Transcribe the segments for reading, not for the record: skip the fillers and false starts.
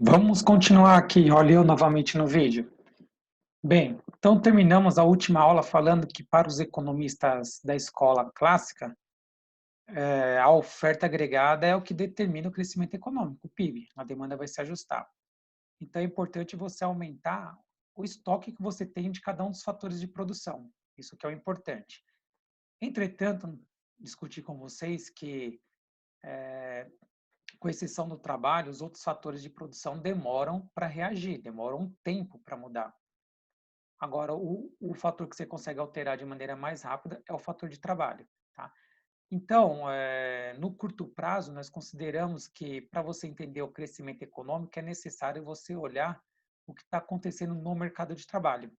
Vamos continuar aqui, olha eu novamente no vídeo. Bem, então terminamos a última aula falando que para os economistas da escola clássica, a oferta agregada é o que determina o crescimento econômico, o PIB. A demanda vai se ajustar. Então é importante você aumentar o estoque que você tem de cada um dos fatores de produção. Isso que é o importante. Entretanto, discutir com vocês que, com exceção do trabalho, os outros fatores de produção demoram para reagir, demoram um tempo para mudar. Agora, o fator que você consegue alterar de maneira mais rápida é o fator de trabalho, tá? Então, no curto prazo, nós consideramos que para você entender o crescimento econômico é necessário você olhar o que está acontecendo no mercado de trabalho,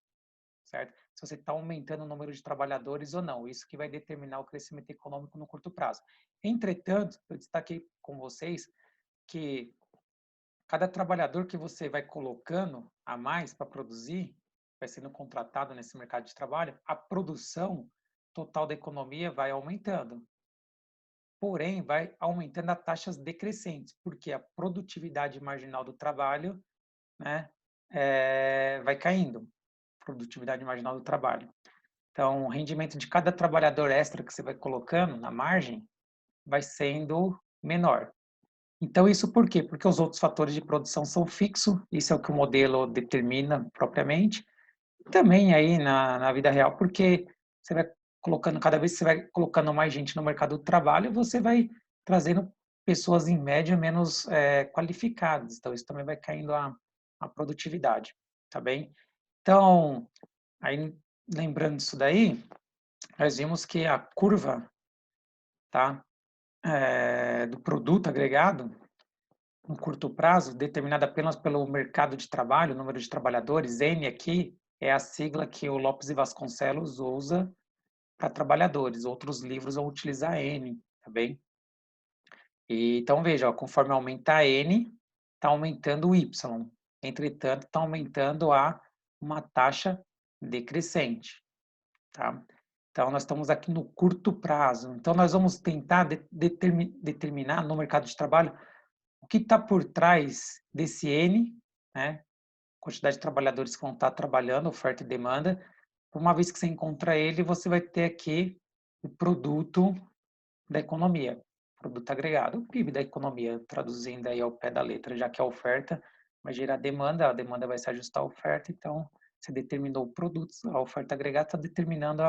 certo? Se você está aumentando o número de trabalhadores ou não, isso que vai determinar o crescimento econômico no curto prazo. Entretanto, eu destaquei com vocês que cada trabalhador que você vai colocando a mais para produzir, vai sendo contratado nesse mercado de trabalho, a produção total da economia vai aumentando. Porém, vai aumentando a taxas decrescentes, porque a produtividade marginal do trabalho, né, vai caindo. Produtividade marginal do trabalho. Então, o rendimento de cada trabalhador extra que você vai colocando na margem vai sendo menor. Então, isso por quê? Porque os outros fatores de produção são fixos, isso é o que o modelo determina propriamente. Também aí na vida real, porque você vai colocando, cada vez que você vai colocando mais gente no mercado do trabalho, você vai trazendo pessoas em média menos qualificadas. Então, isso também vai caindo a produtividade, tá bem? Então, aí lembrando disso daí, nós vimos que a curva, tá, do produto agregado, no curto prazo, determinada apenas pelo mercado de trabalho, o número de trabalhadores, N aqui é a sigla que o Lopes e Vasconcelos usa para trabalhadores. Outros livros vão utilizar N, tá bem? E, então, veja, ó, conforme aumenta a N, está aumentando o Y. Entretanto, está aumentando a uma taxa decrescente, tá? Então, nós estamos aqui no curto prazo. Então, nós vamos tentar determinar no mercado de trabalho o que está por trás desse N, né? Quantidade de trabalhadores que vão estar trabalhando, oferta e demanda. Uma vez que você encontra ele, você vai ter aqui o produto da economia, produto agregado, o PIB da economia, traduzindo aí ao pé da letra, já que a oferta vai gerar demanda, a demanda vai se ajustar à oferta, então você determinou o produto, a oferta agregada está determinando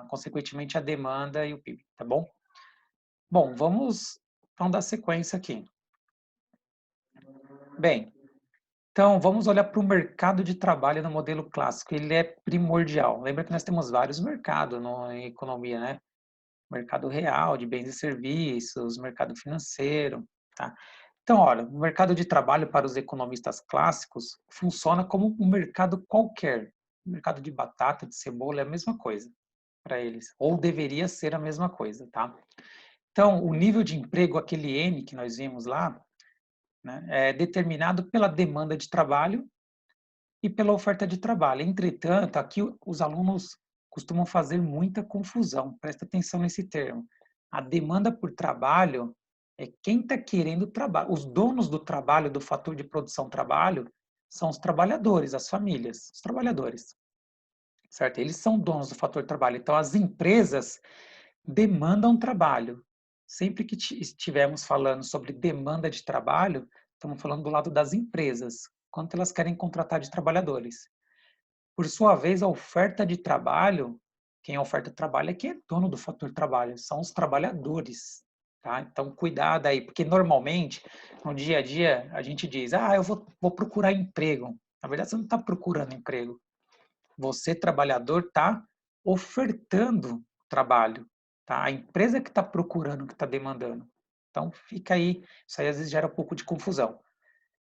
consequentemente a demanda e o PIB, tá bom? Bom, vamos então dar sequência aqui. Bem, então vamos olhar para o mercado de trabalho no modelo clássico, ele é primordial. Lembra que nós temos vários mercados em economia, né? Mercado real, de bens e serviços, mercado financeiro, tá? Então, olha, o mercado de trabalho para os economistas clássicos funciona como um mercado qualquer. O mercado de batata, de cebola é a mesma coisa para eles, ou deveria ser a mesma coisa, tá? Então, o nível de emprego, aquele N que nós vimos lá, né, é determinado pela demanda de trabalho e pela oferta de trabalho. Entretanto, aqui os alunos costumam fazer muita confusão, presta atenção nesse termo. A demanda por trabalho é quem está querendo trabalho. Os donos do trabalho, do fator de produção trabalho, são os trabalhadores, as famílias, os trabalhadores, certo? Eles são donos do fator trabalho. Então, as empresas demandam trabalho. Sempre que estivermos falando sobre demanda de trabalho, estamos falando do lado das empresas, quanto elas querem contratar de trabalhadores. Por sua vez, a oferta de trabalho, quem oferta trabalho é quem é dono do fator trabalho, são os trabalhadores. Tá? Então, cuidado aí, porque normalmente, no dia a dia, a gente diz, eu vou procurar emprego. Na verdade, você não está procurando emprego. Você, trabalhador, está ofertando trabalho. Tá? A empresa que está procurando, que está demandando. Então, fica aí, isso aí às vezes gera um pouco de confusão.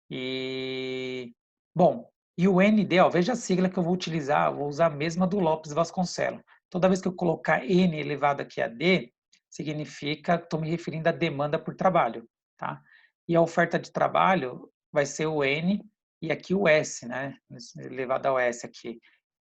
E, bom, e o ND, ó, veja a sigla que eu vou utilizar, vou usar a mesma do Lopes Vasconcelos. Toda vez que eu colocar N elevado aqui a D, significa que estou me referindo à demanda por trabalho, tá? E a oferta de trabalho vai ser o N e aqui o S, né? Elevado ao S aqui.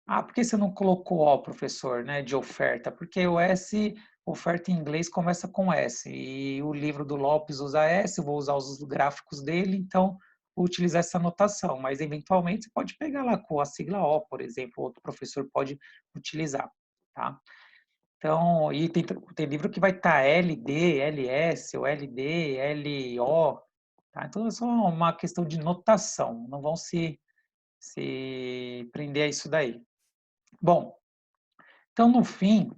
Por que você não colocou O, professor, né, de oferta? Porque o S oferta em inglês começa com S, e o livro do Lopes usa S, eu vou usar os gráficos dele, então vou utilizar essa notação, mas eventualmente você pode pegar lá com a sigla O, por exemplo, outro professor pode utilizar, tá? Então, e tem livro que vai estar LD, LS, ou LD, LO, tá? Então é só uma questão de notação, não vão se prender a isso daí. Bom, então no fim,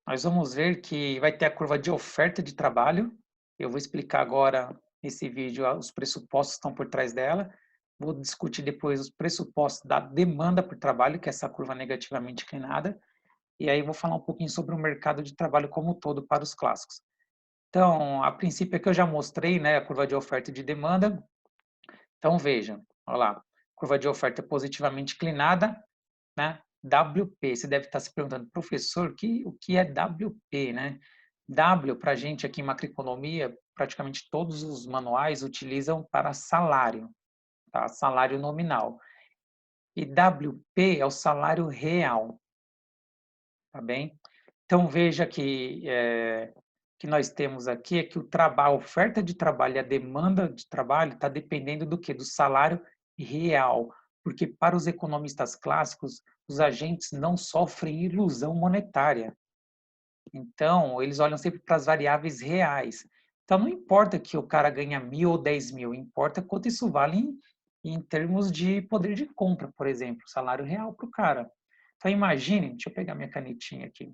nós vamos ver que vai ter a curva de oferta de trabalho. Eu vou explicar agora nesse vídeo os pressupostos que estão por trás dela. Vou discutir depois os pressupostos da demanda por trabalho, que é essa curva negativamente inclinada. E aí vou falar um pouquinho sobre o mercado de trabalho como um todo para os clássicos. Então, a princípio é que eu já mostrei, né, a curva de oferta e de demanda. Então, vejam, olha lá, curva de oferta positivamente inclinada, né? WP, você deve estar se perguntando, professor, o que é WP, né? W, para a gente aqui em macroeconomia, praticamente todos os manuais utilizam para salário, tá? Salário nominal. E WP é o salário real, tá bem? Então, veja que nós temos aqui é que o trabalho, a oferta de trabalho e a demanda de trabalho está dependendo do quê? Do salário real. Porque para os economistas clássicos, os agentes não sofrem ilusão monetária. Então, eles olham sempre para as variáveis reais. Então, não importa que o cara ganha 1.000 ou 10.000, importa quanto isso vale em termos de poder de compra, por exemplo, salário real para o cara. Então, imagine, deixa eu pegar minha canetinha aqui.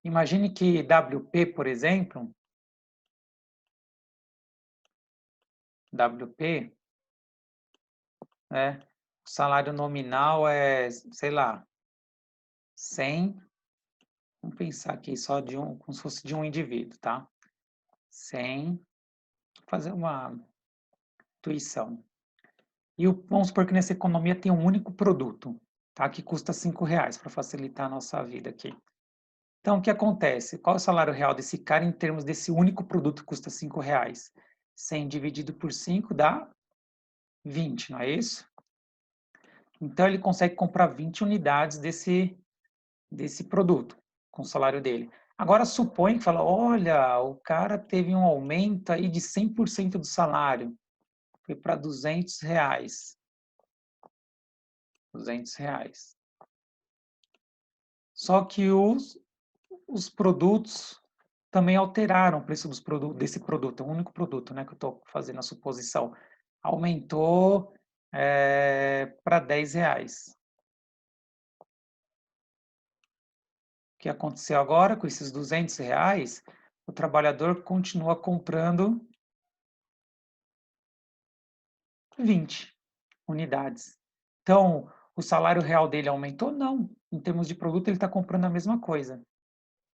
Imagine que WP, por exemplo, WP, né, o salário nominal é, sei lá, 100, vamos pensar aqui só de como se fosse de um indivíduo, tá? 100, fazer uma intuição. E vamos supor que nessa economia tem um único produto, tá? Que custa R$ 5 para facilitar a nossa vida aqui. Então, o que acontece? Qual é o salário real desse cara em termos desse único produto que custa R$ 5? 100 dividido por 5 dá 20, não é isso? Então, ele consegue comprar 20 unidades desse produto com o salário dele. Agora, supõe que fala, olha, o cara teve um aumento aí de 100% do salário, foi para R$ 200. R$ 200. Só que os produtos também alteraram o preço desse produto, é o único produto, né, que eu estou fazendo a suposição. Aumentou para R$ 10. O que aconteceu agora com esses R$ 200? O trabalhador continua comprando 20 unidades. Então, o salário real dele aumentou? Não. Em termos de produto, ele está comprando a mesma coisa.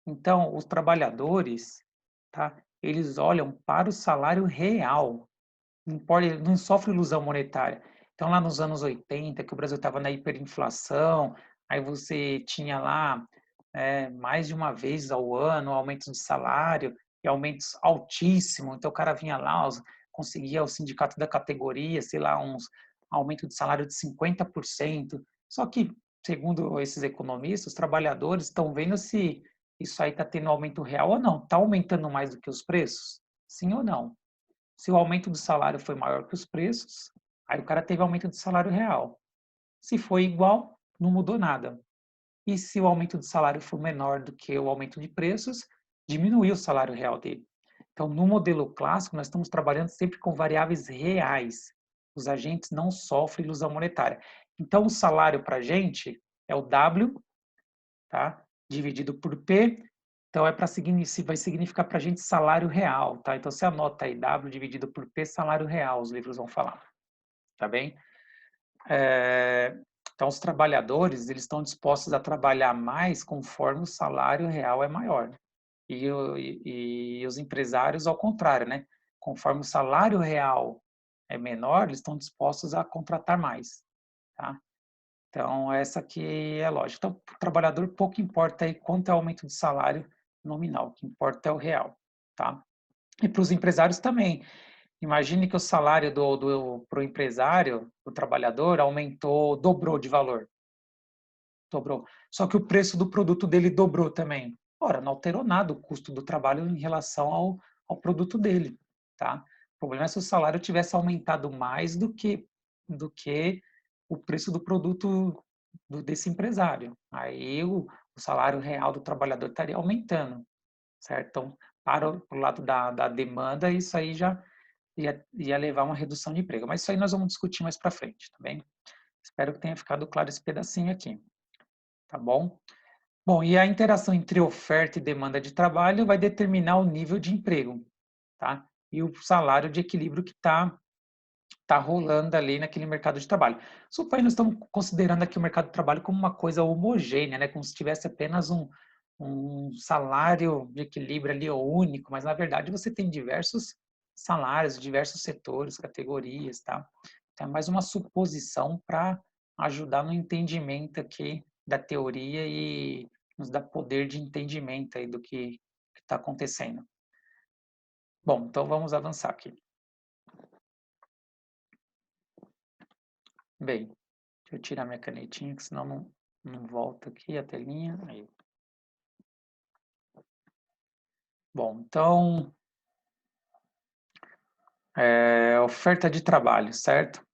Então, os trabalhadores, tá? Eles olham para o salário real. Não pode, não sofre ilusão monetária. Então, lá nos anos 80, que o Brasil estava na hiperinflação, aí você tinha lá mais de uma vez ao ano aumento de salário e aumentos altíssimos. Então, o cara vinha lá, conseguia o sindicato da categoria, sei lá, uns aumento de salário de 50%. Só que, segundo esses economistas, os trabalhadores estão vendo se isso aí está tendo aumento real ou não. Está aumentando mais do que os preços? Sim ou não? Se o aumento do salário foi maior que os preços, aí o cara teve aumento de salário real. Se foi igual, não mudou nada. E se o aumento de salário for menor do que o aumento de preços, diminuiu o salário real dele. Então, no modelo clássico, nós estamos trabalhando sempre com variáveis reais. Os agentes não sofrem ilusão monetária. Então, o salário para a gente é o W, tá? Dividido por P. Então, vai significar para a gente salário real, tá? Então, você anota aí, W dividido por P, salário real, os livros vão falar, tá bem? Então, os trabalhadores, eles estão dispostos a trabalhar mais conforme o salário real é maior. E os empresários, ao contrário, né? Conforme o salário real é menor, eles estão dispostos a contratar mais, tá? Então, essa aqui é a lógica. Então, para o trabalhador, pouco importa aí quanto é o aumento de salário nominal, o que importa é o real, tá? E para os empresários também. Imagine que o salário para o empresário, do trabalhador, aumentou, dobrou de valor. Dobrou. Só que o preço do produto dele dobrou também. Ora, não alterou nada o custo do trabalho em relação ao produto dele, tá? O problema é se o salário tivesse aumentado mais do que o preço do produto desse empresário. Aí o salário real do trabalhador estaria aumentando, certo? Então, para o lado da demanda, isso aí já ia levar a uma redução de emprego. Mas isso aí nós vamos discutir mais para frente, tá bem? Espero que tenha ficado claro esse pedacinho aqui, tá bom? Bom, e a interação entre oferta e demanda de trabalho vai determinar o nível de emprego, tá? E o salário de equilíbrio que tá rolando ali naquele mercado de trabalho. Suponha que nós estamos considerando aqui o mercado de trabalho como uma coisa homogênea, né? Como se tivesse apenas um salário de equilíbrio ali único, mas na verdade você tem diversos salários, diversos setores, categorias, tá? Então é mais uma suposição para ajudar no entendimento aqui da teoria e nos dar poder de entendimento aí do que está acontecendo. Bom, então vamos avançar aqui. Bem, deixa eu tirar minha canetinha, que senão não volta aqui a telinha. Aí. Bom, então, oferta de trabalho, certo?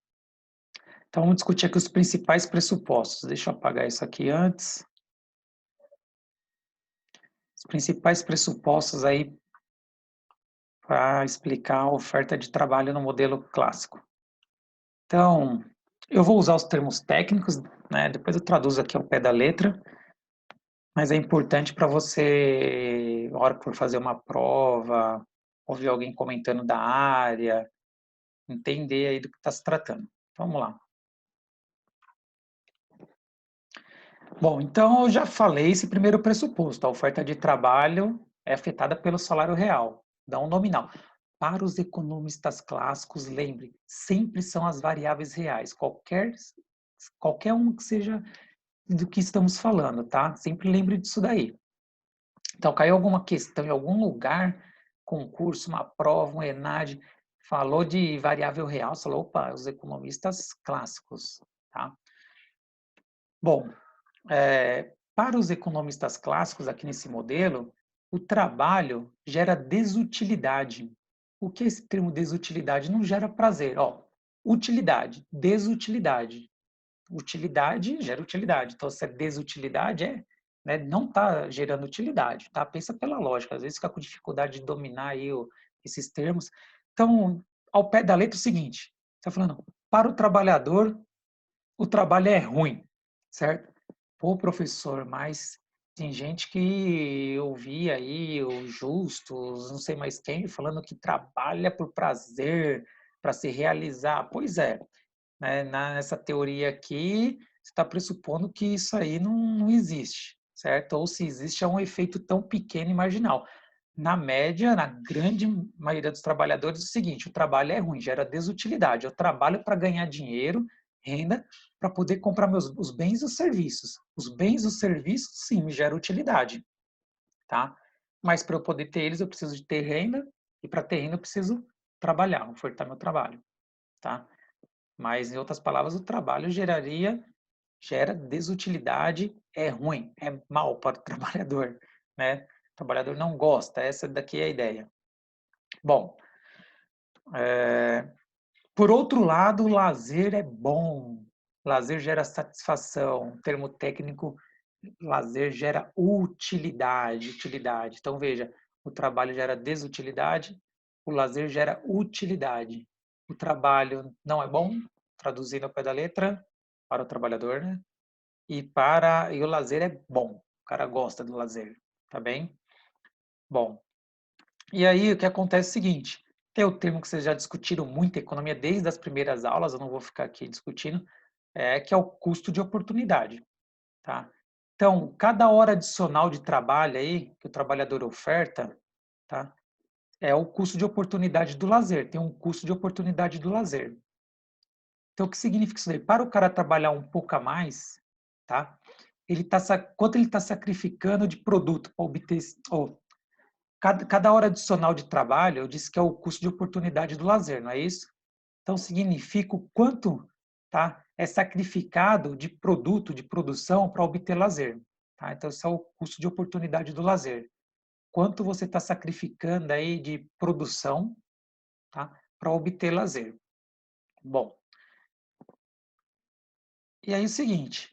Então, vamos discutir aqui os principais pressupostos. Deixa eu apagar isso aqui antes. Os principais pressupostos aí para explicar a oferta de trabalho no modelo clássico. Então, eu vou usar os termos técnicos, né? Depois eu traduzo aqui ao pé da letra, mas é importante para você, na hora que for fazer uma prova, ouvir alguém comentando da área, entender aí do que está se tratando. Vamos lá. Bom, então eu já falei esse primeiro pressuposto. A oferta de trabalho é afetada pelo salário real, não nominal. Para os economistas clássicos, lembre, sempre são as variáveis reais, qualquer um que seja do que estamos falando, tá? Sempre lembre disso daí. Então, caiu alguma questão em algum lugar, concurso, uma prova, um ENAD, falou de variável real, você falou, opa, os economistas clássicos, tá? Bom, para os economistas clássicos aqui nesse modelo, o trabalho gera desutilidade. O que é esse termo desutilidade? Não gera prazer. Ó, utilidade, desutilidade. Utilidade gera utilidade. Então, se é desutilidade, né, não está gerando utilidade. Tá? Pensa pela lógica. Às vezes fica com dificuldade de dominar aí esses termos. Então, ao pé da letra, é o seguinte. Está falando, para o trabalhador, o trabalho é ruim, certo? Pô, professor, mas tem gente que eu vi aí, o Justus, não sei mais quem, falando que trabalha por prazer, para se realizar. Pois é, né? Nessa teoria aqui, você está pressupondo que isso aí não existe, certo? Ou se existe, é um efeito tão pequeno e marginal. Na média, na grande maioria dos trabalhadores, é o seguinte: o trabalho é ruim, gera desutilidade. Eu trabalho para ganhar dinheiro, renda, para poder comprar os bens e os serviços. Os bens e os serviços, sim, me geram utilidade, tá? Mas para eu poder ter eles, eu preciso de ter renda, e para ter renda, eu preciso trabalhar, ofertar meu trabalho, tá? Mas, em outras palavras, o trabalho gera desutilidade, é ruim, é mal para o trabalhador, né? O trabalhador não gosta, essa daqui é a ideia. Bom, por outro lado, o lazer é bom. Lazer gera satisfação. Termo técnico, lazer gera utilidade, utilidade. Então, veja, o trabalho gera desutilidade, o lazer gera utilidade. O trabalho não é bom, traduzindo ao pé da letra, para o trabalhador, né? E o lazer é bom. O cara gosta do lazer, tá bem? Bom, e aí o que acontece é o seguinte, tem o termo que vocês já discutiram muito em economia desde as primeiras aulas, eu não vou ficar aqui discutindo, que é o custo de oportunidade, tá? Então, cada hora adicional de trabalho aí que o trabalhador oferta, tá? É o custo de oportunidade do lazer, tem um custo de oportunidade do lazer. Então, o que significa isso daí? Para o cara trabalhar um pouco a mais, tá? Quanto ele está sacrificando de produto para obter, cada hora adicional de trabalho, eu disse que é o custo de oportunidade do lazer, não é isso? Então, significa o quanto, tá, é sacrificado de produto, de produção para obter lazer, Tá? Então, esse é o custo de oportunidade do lazer. Quanto você está sacrificando aí de produção, tá? Para obter lazer. Bom, e aí é o seguinte,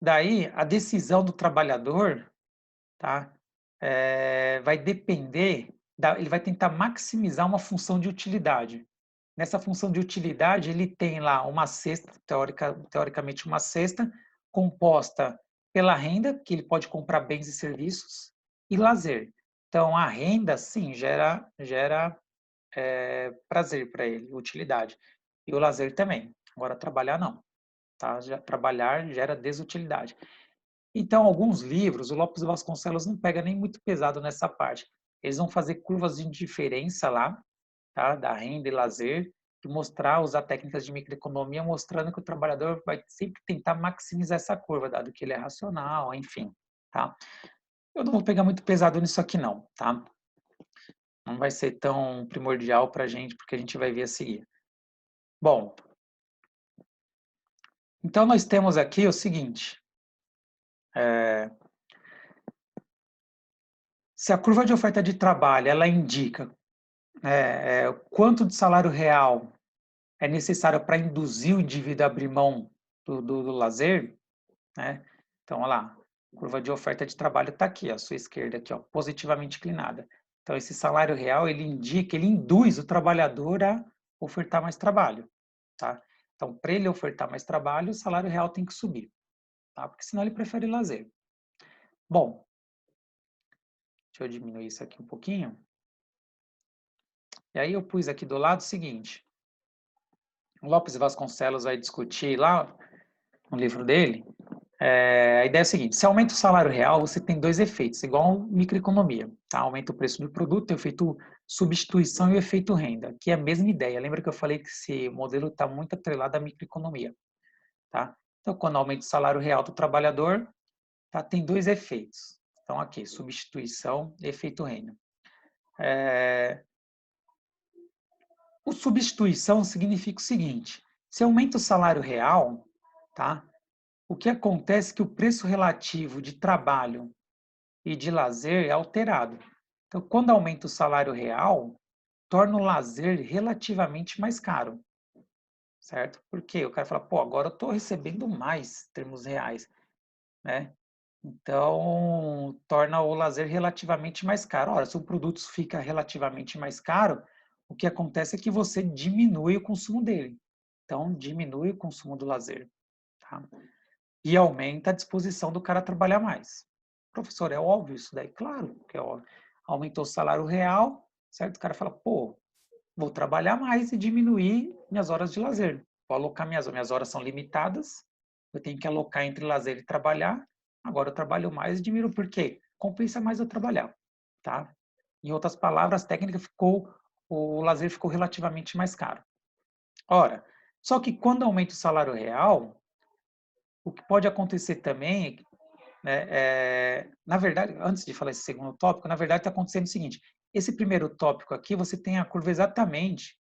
daí a decisão do trabalhador, tá? Vai depender, ele vai tentar maximizar uma função de utilidade. Nessa função de utilidade, ele tem lá uma cesta, teoricamente uma cesta, composta pela renda, que ele pode comprar bens e serviços, e lazer. Então, a renda, sim, gera prazer para ele, utilidade. E o lazer também. Agora, trabalhar não. Tá? Trabalhar gera desutilidade. Então, alguns livros, o Lopes Vasconcelos não pega nem muito pesado nessa parte. Eles vão fazer curvas de diferença lá, tá? Da renda e lazer, e mostrar, usar técnicas de microeconomia, mostrando que o trabalhador vai sempre tentar maximizar essa curva, dado que ele é racional, enfim, tá? Eu não vou pegar muito pesado nisso aqui não, tá? Não vai ser tão primordial para a gente, porque a gente vai ver a seguir. Bom, então nós temos aqui o seguinte, se a curva de oferta de trabalho, ela indica quanto de salário real é necessário para induzir o indivíduo a abrir mão do lazer, né? Então, olha lá, a curva de oferta de trabalho está aqui, ó, à sua esquerda, aqui, ó, positivamente inclinada. Então, esse salário real, ele indica, ele induz o trabalhador a ofertar mais trabalho, tá? Então, para ele ofertar mais trabalho, o salário real tem que subir, tá? Porque senão ele prefere lazer. Bom, deixa eu diminuir isso aqui um pouquinho. E aí eu pus aqui do lado o seguinte, o Lopes Vasconcelos vai discutir lá no livro dele, a ideia é a seguinte, se aumenta o salário real, você tem dois efeitos, igual microeconomia, tá? Aumenta o preço do produto, tem o efeito substituição e o efeito renda, que é a mesma ideia. Lembra que eu falei que esse modelo está muito atrelado à microeconomia, tá? Então, quando aumenta o salário real do trabalhador, tá? Tem dois efeitos. Então, aqui, substituição e efeito renda. O substituição significa o seguinte, se aumenta o salário real, tá? O que acontece é que o preço relativo de trabalho e de lazer é alterado. Então, quando aumenta o salário real, torna o lazer relativamente mais caro, certo? Porque o cara fala, pô, agora eu estou recebendo mais em termos reais, né? Então, torna o lazer relativamente mais caro. Ora, se o produto fica relativamente mais caro, o que acontece é que você diminui o consumo dele. Então, diminui o consumo do lazer, tá? E aumenta a disposição do cara a trabalhar mais. Professor, é óbvio isso daí? Claro que é óbvio. Aumentou o salário real, certo? O cara fala, pô, vou trabalhar mais e diminuir minhas horas de lazer. Vou alocar minhas horas são limitadas, eu tenho que alocar entre lazer e trabalhar. Agora eu trabalho mais e diminuo. Por quê? Compensa mais eu trabalhar, tá? Em outras palavras, a técnica o lazer ficou relativamente mais caro. Ora, só que quando aumenta o salário real, o que pode acontecer também, né, na verdade, antes de falar esse segundo tópico, na verdade está acontecendo o seguinte, esse primeiro tópico aqui, você tem a curva exatamente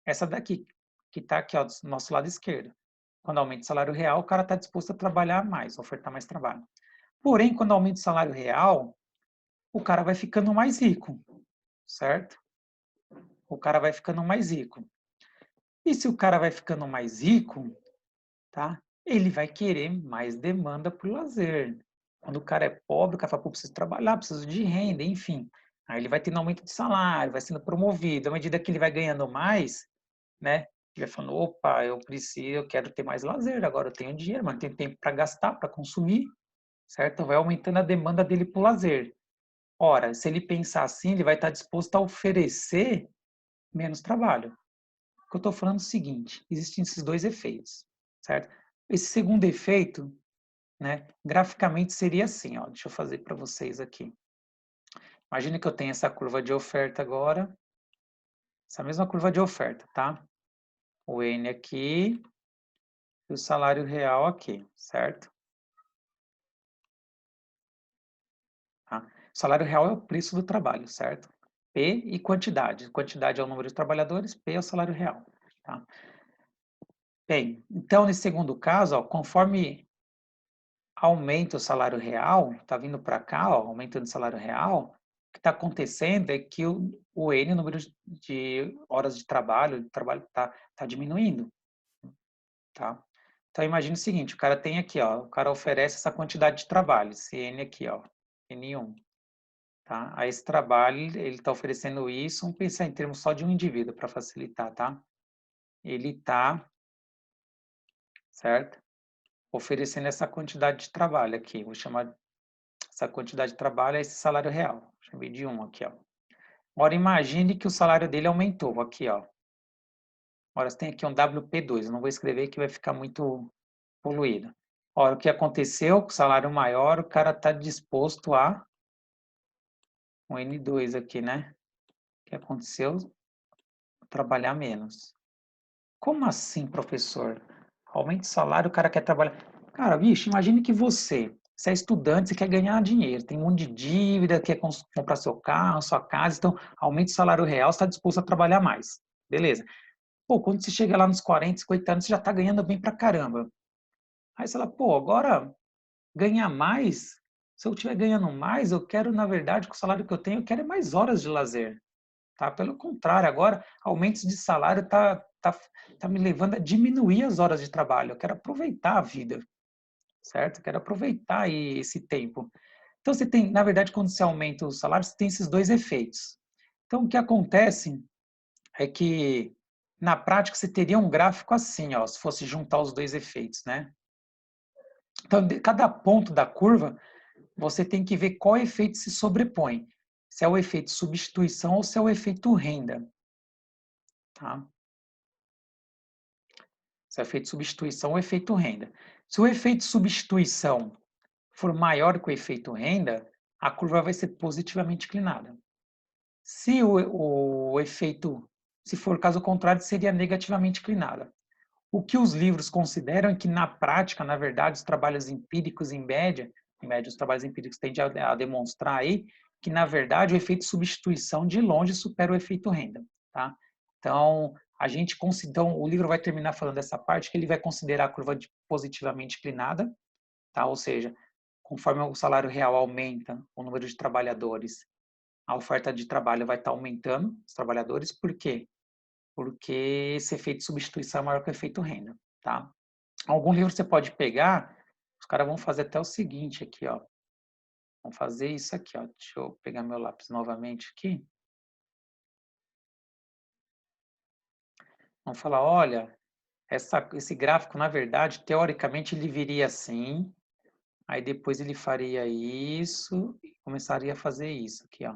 essa daqui, que está aqui ó, do nosso lado esquerdo. Quando aumenta o salário real, o cara está disposto a trabalhar mais, ofertar mais trabalho. Porém, quando aumenta o salário real, o cara vai ficando mais rico, certo? O cara vai ficando mais rico. E se o cara vai ficando mais rico, tá? Ele vai querer mais demanda por lazer. Quando o cara é pobre, o cara fala, pô, preciso trabalhar, preciso de renda, enfim. Aí ele vai tendo aumento de salário, vai sendo promovido. À medida que ele vai ganhando mais, né? Ele vai falando, opa, eu preciso, eu quero ter mais lazer, agora eu tenho dinheiro, mas não tenho tempo para gastar, para consumir, certo? Vai aumentando a demanda dele por lazer. Ora, se ele pensar assim, ele vai estar disposto a oferecer menos trabalho. O que eu estou falando é o seguinte, existem esses dois efeitos, certo? Esse segundo efeito, né, graficamente seria assim, ó, deixa eu fazer para vocês aqui. Imagina que eu tenho essa curva de oferta agora, essa mesma curva de oferta, tá? O N aqui e o salário real aqui, certo? Tá? O salário real é o preço do trabalho, certo? P e quantidade. Quantidade é o número de trabalhadores, P é o salário real. Tá? Bem, então nesse segundo caso, ó, conforme aumenta o salário real, está vindo para cá, ó, aumentando o salário real, o que está acontecendo é que o N, o número de horas de trabalho tá diminuindo, tá? Então, imagine o seguinte, o cara tem aqui, ó, o cara oferece essa quantidade de trabalho, esse N aqui, ó, N1, tá? Aí esse trabalho, ele está oferecendo isso, vamos pensar em termos só de um indivíduo para facilitar, tá? Ele está, certo? Oferecendo essa quantidade de trabalho aqui, vou chamar essa quantidade de trabalho é esse salário real, chamei de 1 aqui, ó. Agora imagine que o salário dele aumentou, aqui, ó. Agora você tem aqui um WP2, eu não vou escrever que vai ficar muito poluído. Ora, o que aconteceu com o salário maior, o cara está disposto a um N2 aqui, né? O que aconteceu? Trabalhar menos. Como assim, professor? Aumenta o salário, o cara quer trabalhar. Cara, bicho, imagine que você é estudante, você quer ganhar dinheiro, tem um monte de dívida, quer comprar seu carro, sua casa, então aumenta o salário real, você está disposto a trabalhar mais. Beleza. Pô, quando você chega lá nos 40, 50 anos, você já está ganhando bem pra caramba. Aí você fala, pô, agora ganhar mais, se eu estiver ganhando mais, eu quero, na verdade, com o salário que eu tenho, eu quero mais horas de lazer. Tá? Pelo contrário, agora, aumentos de salário tá me levando a diminuir as horas de trabalho. Eu quero aproveitar a vida, certo? Eu quero aproveitar aí esse tempo. Então, você tem, na verdade, quando você aumenta o salário, você tem esses dois efeitos. Então, o que acontece é que, na prática, você teria um gráfico assim, ó, se fosse juntar os dois efeitos, né? Então, de cada ponto da curva, você tem que ver qual efeito se sobrepõe. Se é o efeito substituição ou se é o efeito renda. Tá? Se é o efeito substituição ou efeito renda. Se o efeito substituição for maior que o efeito renda, a curva vai ser positivamente inclinada. Se o efeito, se for caso contrário, seria negativamente inclinada. O que os livros consideram é que, na prática, na verdade, os trabalhos empíricos, em média os trabalhos empíricos tendem a demonstrar aí que, na verdade, o efeito substituição de longe supera o efeito renda. Tá? Então, então, o livro vai terminar falando dessa parte, que ele vai considerar a curva positivamente inclinada, tá? Ou seja, conforme o salário real aumenta, o número de trabalhadores, a oferta de trabalho vai estar aumentando, os trabalhadores, por quê? Porque esse efeito substituição é maior que o efeito renda, tá? Algum livro você pode pegar, os caras vão fazer até o seguinte aqui, ó. Vão fazer isso aqui, ó. Deixa eu pegar meu lápis novamente aqui. Vão falar, olha, esse gráfico, na verdade, teoricamente, ele viria assim, aí depois ele faria isso e começaria a fazer isso aqui, ó.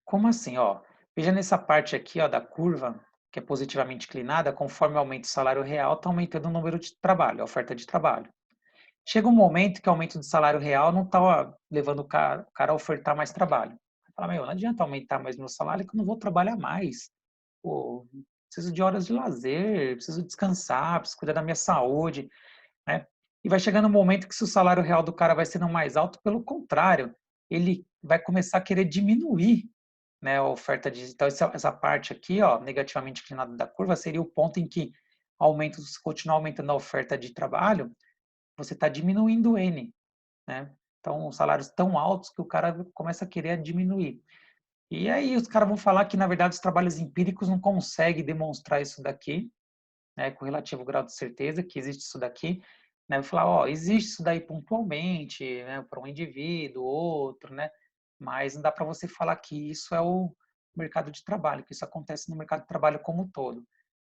Como assim, ó? Veja nessa parte aqui, ó, da curva, que é positivamente inclinada, conforme aumenta o salário real, está aumentando o número de trabalho, a oferta de trabalho. Chega um momento que o aumento do salário real não está levando o cara a ofertar mais trabalho. Fala, meu, não adianta aumentar mais meu salário que eu não vou trabalhar mais. Pô, preciso de horas de lazer, preciso descansar, preciso cuidar da minha saúde, né? E vai chegando um momento que se o salário real do cara vai sendo mais alto, pelo contrário, ele vai começar a querer diminuir, né, a oferta de... Então, essa parte aqui, ó, negativamente inclinada da curva, seria o ponto em que se continuar aumentando a oferta de trabalho, você está diminuindo o N, né? Então, salários tão altos que o cara começa a querer diminuir. E aí os caras vão falar que, na verdade, os trabalhos empíricos não conseguem demonstrar isso daqui, né, com relativo grau de certeza que existe isso daqui. Né? Vou falar, ó, existe isso daí pontualmente, né, para um indivíduo, outro, né? Mas não dá para você falar que isso é o mercado de trabalho, que isso acontece no mercado de trabalho como um todo.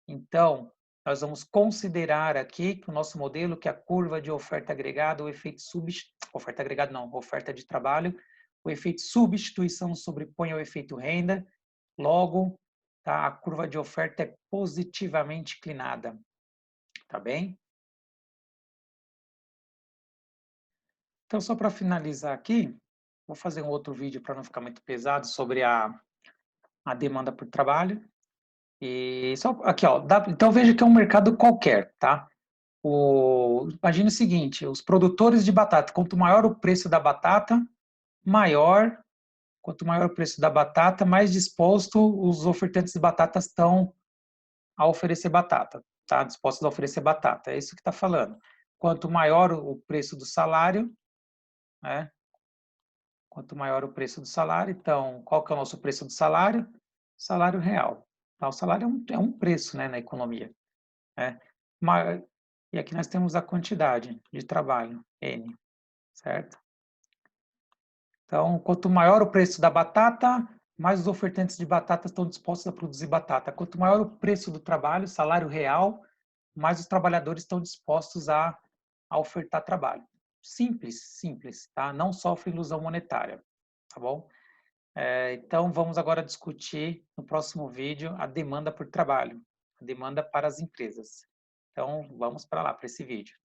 Então, nós vamos considerar aqui que o nosso modelo, que é a curva de oferta agregada, o efeito oferta agregada não, oferta de trabalho, o efeito substituição sobrepõe ao efeito renda, logo, tá, a curva de oferta é positivamente inclinada, tá bem? Então, só para finalizar aqui, vou fazer um outro vídeo para não ficar muito pesado sobre a demanda por trabalho. E só aqui, ó, então veja que é um mercado qualquer, tá? Imagine o seguinte, os produtores de batata, maior, quanto maior o preço da batata, mais disposto os ofertantes de batatas estão a oferecer batata, tá? Dispostos a oferecer batata, é isso que está falando. quanto maior o preço do salário, né? Quanto maior o preço do salário, então, qual que é o nosso preço do salário? Salário real. Então, o salário é um preço, né, na economia, né? E aqui nós temos a quantidade de trabalho, N, certo? Então, quanto maior o preço da batata, mais os ofertantes de batata estão dispostos a produzir batata. Quanto maior o preço do trabalho, salário real, mais os trabalhadores estão dispostos a ofertar trabalho. Simples, simples, tá? Não sofre ilusão monetária, tá bom? Então, vamos agora discutir no próximo vídeo a demanda por trabalho, a demanda para as empresas. Então, vamos para lá, para esse vídeo.